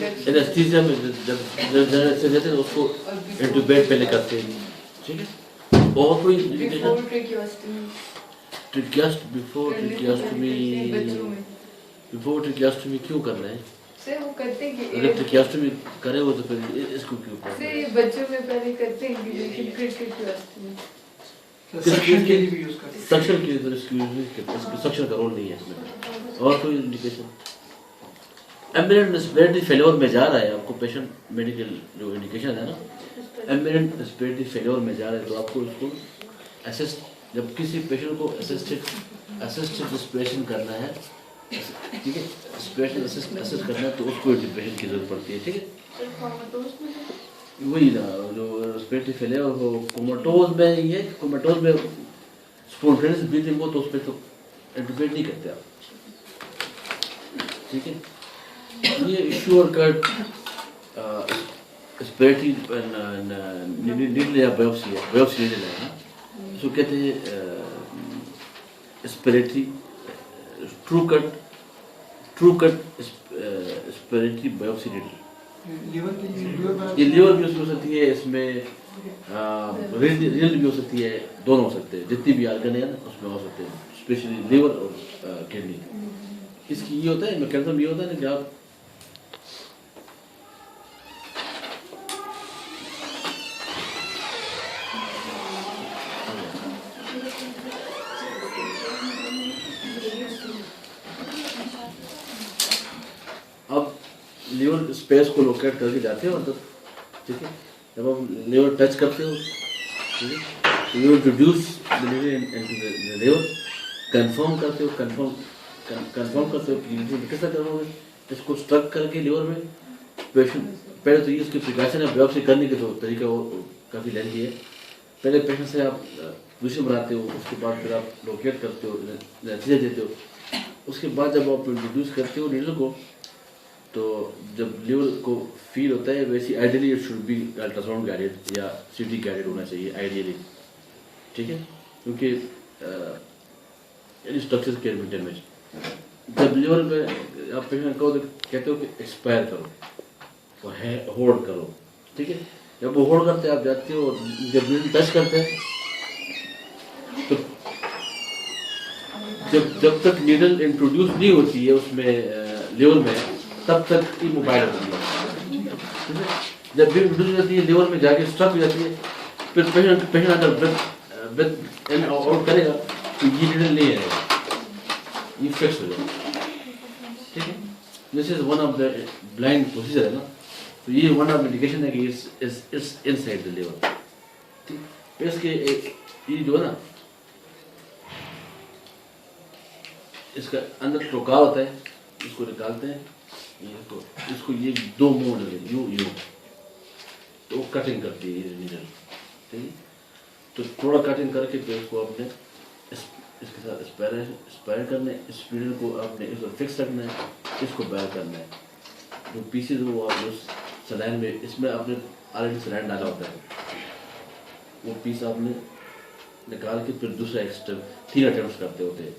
Anaesthesia میں جب general دیتے ہیں اس کو انٹوبیٹ پہلے کرتے ہیں. ٹھیک ہے. اور کوئی بفور ٹریکیاسٹومی کیوں کر رہے ہیں؟ اگر ٹریکیاسٹومی کرے ہو تو پھر اس کو کیوں کر رہے ہیں؟ بچوں میں پہلے کرتے ہیں لیکن ٹریکیاسٹومی سکشن کے لیے بھی یوز کرتے ہیں. سکشن کے لیے تو اس کی سکشن کا رول نہیں ہے اس میں. اور کوئی انڈیکیشن ایمبیلنٹ ریسپریٹری فیلور میں جا رہا ہے آپ کو پیشنٹ میڈیکل جو انڈیکیشن ہے نا ایمبیلنٹ ریسپریٹری فیلور میں جا رہا ہے تو آپ کو اس کو اسسٹ جب کسی پیشنٹ کو اسسٹڈ ریسپریشن کرنا ہے ٹھیک ہے اسپیشل اسسٹ کرنا ہے تو اس کو انٹیبیشن کی ضرورت پڑتی ہے. ٹھیک ہے. وہی نا جو ریسپریٹری فیلور ہو کوماٹوز میں یہ ہے کوماٹوز میں اسپونٹینیس بریتھنگ ہو تو اس پہ تو انٹیبیٹ نہیں کرتے آپ. ٹھیک ہے. یہ ایشو اور کٹ اسپریٹری نیڈل یا بایوپسی نیڈل ہے نا اس کو کہتے ہیں اسپریٹری ٹرو کٹ اسپریٹری بایوپسی نیڈل. یہ لیور بھی ہو سکتی ہے اس میں ریل بھی ہو سکتی ہے دونوں ہو سکتے ہیں جتنی بھی آرگن ہے نا اس میں ہو سکتے ہیں اسپیشلی لیور اور کڈنی. اس کی یہ ہوتا ہے میکینزم یہ ہوتا ہے نا کہ آپ لیور اسپیس کو لوکیٹ کر کے جاتے ہو اندر. ٹھیک ہے. جب آپ لیور ٹچ کرتے ہو ٹھیک ہے یو انٹروڈیوس لیور کنفرم کرتے ہو کہ کس طرح کرو گے اس کو اسٹرک کر کے لیور میں پیشنٹ پہلے تو یہ اس کی پریکاشن ہے بایوپسی کرنے کے تو طریقہ وہ کافی لینتھی ہے. پہلے پیشنٹ سے آپ پوزیشن بناتے ہو اس کے بعد پھر آپ لوکیٹ کرتے ہو نتیجے دیتے ہو. اس کے بعد جب آپ انٹروڈیوس کرتے ہو نیڈل کو تو جب لیور کو فیل ہوتا ہے ویسی ideally it should be ultrasound guided یا سی ٹی گائیڈیڈ ہونا چاہیے آئیڈیلی. ٹھیک ہے. کیونکہ اسٹرکچر کے مینٹین میں جب لیور پہ آپ پیشنٹ کو کہتے ہو کہ ایکسپائر کرو ہولڈ کرو. ٹھیک ہے. جب وہ ہولڈ کرتے آپ جاتے ہو جب نیڈل ٹچ کرتے ہیں تو جب تک نیڈل انٹروڈیوس نہیں ہوتی ہے اس میں لیور میں تب تک یہ موبائل ہوتی ہے. جب بھی انٹروڈیوس ہوتی ہے لیور میں جا کے اسٹرک ہو جاتی ہے پھر پیشنٹ اگر بریتھ ان آؤٹ کرے گا تو یہ نیڈل نہیں آئے گا یہ فکس ہو جائے گا. ٹھیک ہے. This is one of the blind procedure ہے نا تو یہ ون آف انڈیکیشن ہے کہ it's inside the liver. ٹھیک. اس کے یہ جو ہے نا اس کا اندر ٹوکا ہوتا ہے اس کو نکالتے ہیں اس کو یہ دو موڑ لگے یوں تو کٹنگ کرتی ہے یہ نیڈل. ٹھیک ہے. تو تھوڑا کٹنگ کر کے پھر اس کو آپ نے اس کے ساتھ اسپائر کرنا ہے. اس نیڈل کو آپ نے اس کو فکس رکھنا ہے اس کو بیئر کرنا ہے. جو پیسز وہ آپ اس سلائن میں اس میں آپ نے آلریڈی سلائن ڈالا ہوتا ہے وہ پیس آپ نے نکال کے پھر دوسرا ایک اسٹیپ 3 اٹیمپٹس کرتے ہوتے ہیں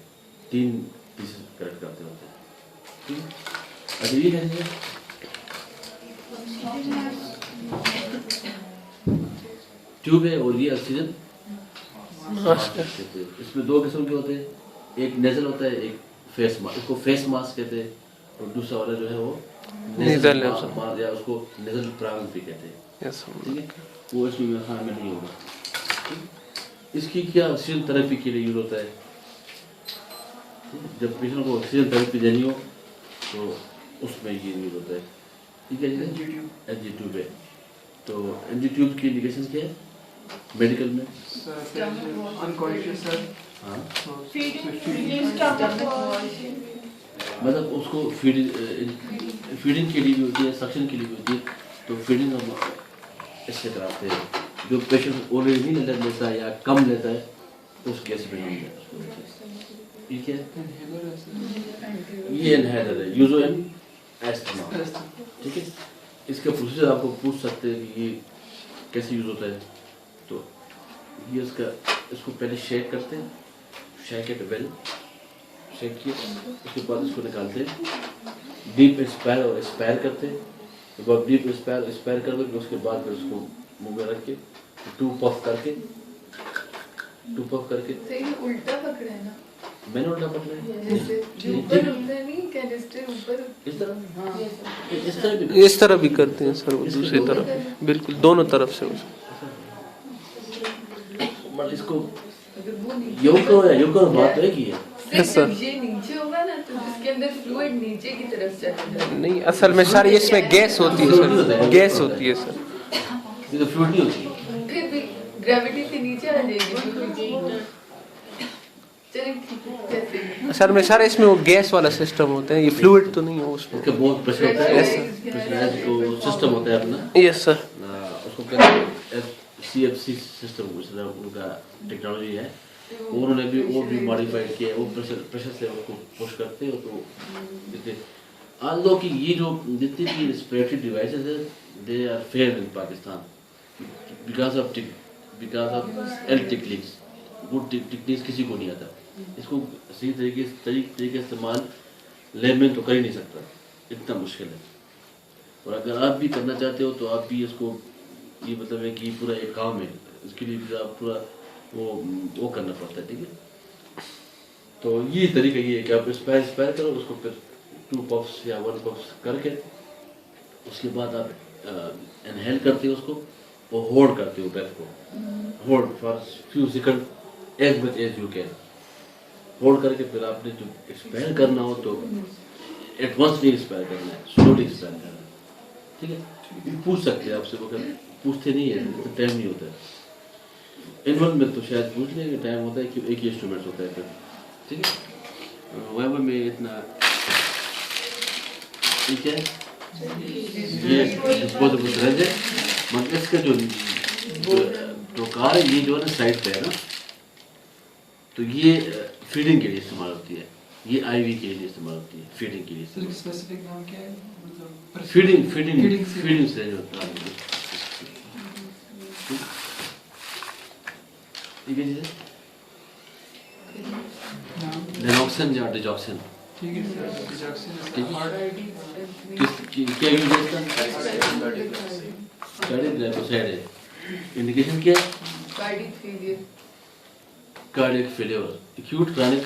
3 پیسز کریکٹ کرتے ہوتے ہیں. اچھا یہ کہتے ہیں ٹیوب ہے اور یہ آکسیجن اس میں 2 قسم کے ہوتے ہیں ایک نیزل ہوتا ہے ایک فیس ماسک. اس کو فیس ماسک کہتے ہیں اور دوسرا والا جو ہے وہ نیزل یا اس کو نیزل پرانگ بھی کہتے ہیں. ٹھیک ہے. وہ اس میں خان میں نہیں ہوگا. اس کی کیا آکسیجن تھراپی کے لیے یوز ہوتا ہے جب پیشنٹ کو آکسیجن تھراپی دینی ہو تو اس میں یہ یوز ہوتا ہے. ٹھیک ہے. این جی ٹیوب ہے. تو این جی ٹیوب کی انڈیکیشن کیا ہے میڈیکل میں؟ مطلب اس کو فیڈنگ کے لیے بھی ہوتی ہے سکشن کے لیے بھی ہوتی ہے. تو فیڈنگ ہم اس سے کراتے ہیں جو پیشنٹ آلریڈی نہیں لیتا ہے یا کم لیتا ہے اس کیس میں نہیں لیتا. ٹھیک ہے. یہ انہیلر ہے یوزو ان ایسٹما. ٹھیک ہے. اس کا پروسیجر آپ کو پوچھ سکتے ہیں کہ یہ کیسے یوز ہوتا ہے. تو یہ اس کو پہلے شیک کرتے ہیں شیک اٹ ویل شیک کیا اس کے بعد اس کو نکالتے ہیں ڈیپ انسپائر اور ایکسپائر کرتے ہیں جب آپ ڈیپ اسپائر کر دو اس کے بعد پھر اس کو منہ میں رکھ کے 2 پف کر کے الٹا پکڑا ہے نا میں نے الٹا پکڑا ہے اوپر الٹا نہیں کینسٹر اوپر اس طرح اس طرح بھی کرتے ہیں سر وہ دوسری طرف بالکل دونوں طرف سے اس کو یوکر بات ہے کہ یہ نیچے ہوگا نا تو جس کے اندر فلوئڈ نیچے کی طرف چلا جائے نہیں اصل میں سر اس میں گیس ہوتی ہے سر گیس ہوتی ہے سر یہ تو فلوئڈ نہیں ہوتی پھر بھی گریوٹی سے نیچے آ جائے گی چلیں ٹھیک ہے اصل میں سر اس میں وہ گیس والا سسٹم ہوتا ہے یہ فلوئڈ تو نہیں ہو اس میں بہت پریشر ہوتا ہے جو سسٹم ہوتا ہے اپنا یس سر اس کو کہتے ہیں CFC سسٹم ان کا ٹیکنالوجی ہے انہوں نے بھی اور بھی ماڈیفائڈ کیا ہے وہ پریشر سے اس کو پش کرتے ہو تو آج لوگ کی یہ جو جتنی بھی ریسپریٹری ڈیوائسز ہیں they are fair in Pakistan because of ill techniques good techniques کسی کو نہیں آتا اس کو صحیح طریقے استعمال لیمن تو کر ہی نہیں سکتا اتنا مشکل ہے اور اگر آپ بھی کرنا چاہتے ہو تو آپ بھی اس کو یہ مطلب ہے کہ پورا ایک کام ہے اس کے لیے بھی آپ پورا وہ کرنا پڑتا ہے ٹھیک ہے تو یہ طریقہ یہ ہے کہ آپ اسپائر کرو اس کو پھر 2 پفس یا 1 پفس کر کے اس کے بعد آپ انہیل کرتے ہو اس کو اور ہولڈ کرتے ہو بریتھ کو hold for few second as much as you can hold کر کے پھر آپ نے جو ایکسپائر کرنا ہو تو ایٹ ونس نہیں ایکسپائر کرنا ہے سلولی ایکسپائر کرنا ہے ٹھیک ہے پوچھ سکتے ہیں آپ سے وہ پوچھتے نہیں ہیں ٹائم نہیں ہوتا ہے انول میں تو شاید پوچھ لیں گے ٹائم ہوتا ہے کہ ایک ہی انسٹرومنٹس ہوتا ہے پھر ٹھیک ہے ویبر میں اتنا ٹھیک ہے یہ ڈسپوزیبل سرنج ہے مگر اس کا جو کار ہے یہ جو ہے نا سائڈ پہ ہے نا تو یہ فیڈنگ کے لیے استعمال ہوتی ہے یہ آئی وی کے لیے استعمال ہوتی ہے فیڈنگ کے لیے فیڈنگ سرنج ہوتا ہے لینوکسن یا ڈیجاکسن کیا یوز ہے انڈیکیشن کیا ہے کارڈیک فیلیور ایکیوٹ کرانک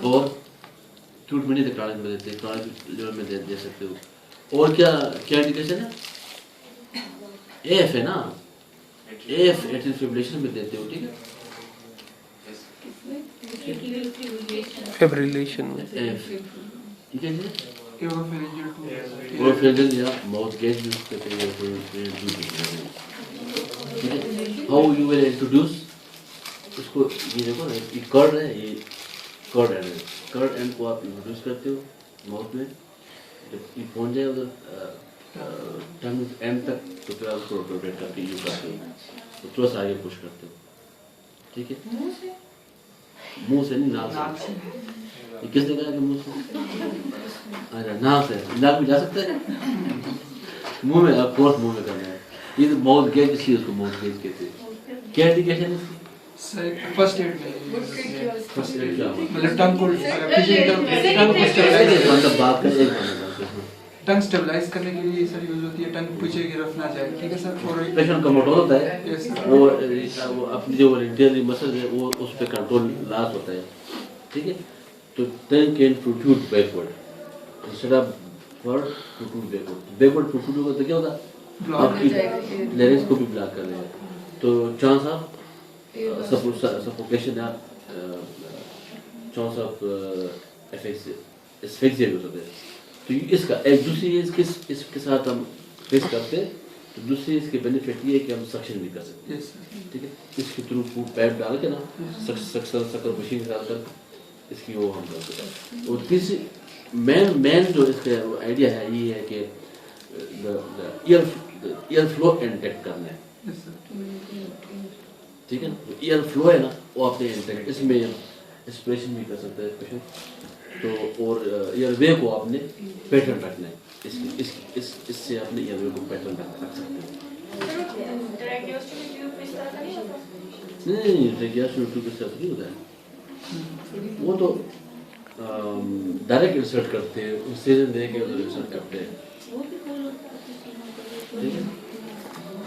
اور ایکیوٹ میں نہیں تھے کرانک میں دیتے کرانک لیول میں دے سکتے ہو اور کیا انڈیکیشن ہے AF ہے نا AF ایٹریل فیبریلیشن میں دیتے ہو ٹھیک ہے فیبریلیشن میں ٹھیک ہے جی اوروفینجل یا ماؤتھ گیج یوز کرتے ہیں ہاؤ یو ول انٹروڈیوس اس کو یہ دیکھو نا یہ کرڈ ہے یہ کرڈ اینڈ کو آپ انٹروڈیوس کرتے ہو ماؤتھ میں جب یہ پہنچ جائے ادھر ٹنگ اینڈ تک تو پھر آپ اس کو روٹیٹ کر کے یوز کرتے ہو تو تھوڑا سا آگے پش کرتے ہو ٹھیک ہے منہ سے نہیں ناک سے یہ کس نے کہا کہ منہ سے اچھا ناک سے ناک میں جا سکتا ہے منہ میں آپ کورس منہ میں کرنا ہے یہ تو ماؤتھ گیج اس لیے اس کو ماؤتھ گیج کہتے ہیں کیا انڈیکیشن ہے اس کی فرسٹ ایڈ میں فرسٹ ایڈ کیا مطلب ٹنگ کو بات کریں ٹنگ سٹیبلائز کرنے کے لیے سر یوز ہوتی ہے ٹنگ پیچھے کی طرف نہ جائے ٹھیک ہے سر اور پیشنٹ کا موٹر ہوتا ہے وہ اپنی جو انٹرنل مسل ہے وہ اس پہ کنٹرول لاس ہوتا ہے ٹھیک ہے تو tongue can protrude backward instead of forward protrude backward protrude ہوگا تو کیا ہوتا آپ کی لیرنگس کو بھی بلاک کر رہے ہیں تو چانس آف سفوکیشن یا چانس آف اسفکسیا بھی ہو سکتا ہے تو اس کا ایک دوسری اس کے ساتھ ہم فیس کرتے ہیں تو دوسری اس کے بینیفٹ یہ ہے کہ ہم سکشن بھی کر سکتے ہیں ٹھیک ہے اس کے تھرو پیپ ڈال کے نا سکر مشین ڈال کر اس کی وہ ہم کر سکتے ہیں اور تیسری مین جو اس کا آئیڈیا ہے یہ ہے کہ ایئر فلو انٹیکٹ کرنا ہے ٹھیک ہے ایئر فلو ہے نا وہ آپ نے انٹیکٹ اس میں اسپریشن بھی کر سکتا ہے پیشنٹ تو اور ایئر وے کو آپ نے پیٹرن رکھنا ہے اس سے آپ نے ایئر وے کو پیٹرن رکھ سکتے ہیں نہیں ٹریکیوسٹومی ٹیوب اس طرح نہیں ہوتا ہے وہ تو ڈائریکٹ انسرٹ کرتے ہیں سیزن دے کے ادھر انسرٹ کرتے ہیں